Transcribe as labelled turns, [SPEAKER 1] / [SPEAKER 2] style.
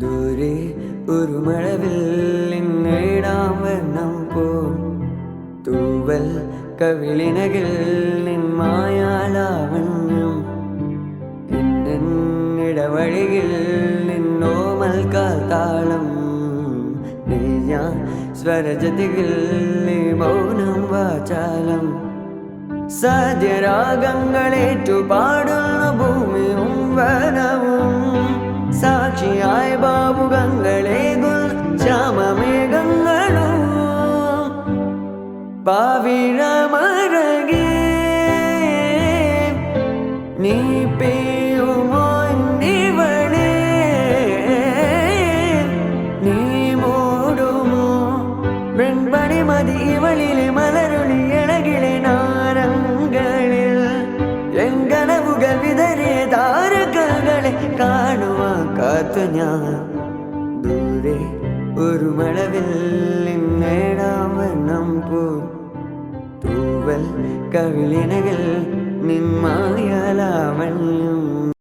[SPEAKER 1] ദൂരെ ഒരു മഴവിൽ നേടാം വർണ്ണം പോൽ തൂവൽ കവിളിനകിൽ നിൻ മായാലാവണ്യം ഇടവഴിയിൽ നിന്നോമൽ കാൽത്താളം നെയ്യാ സ്വരജതിയിൽ നീ മൗനം വാചാലം സദ്യരാഗങ്ങളേറ്റു പാടുന്ന ഭൂമിയും വനവും സാക്ഷിയായ ബാബുഗങ്ങളേകുൽ ശ്യാമമേഘങ്ങളും പാവിഴമരകേ നീ പെയ്യുമോ ഇവളെ നീ മൂടുമോ വെൺപണി മതി ഇവളിലെ മലരുളി ഇളകിലെ നാരങ്ങളിൽ എൻ കനവുകൾ വിതറിയ താരകങ്ങളെ കാണുവാൻ കാത്തു ഞാൻ ദൂരെ ഒരു മഴവിൽ നേടാം വർണ്ണം പോൽ തൂവൽ കവിളിനകൾ നിൻ മായാലാവണ്യം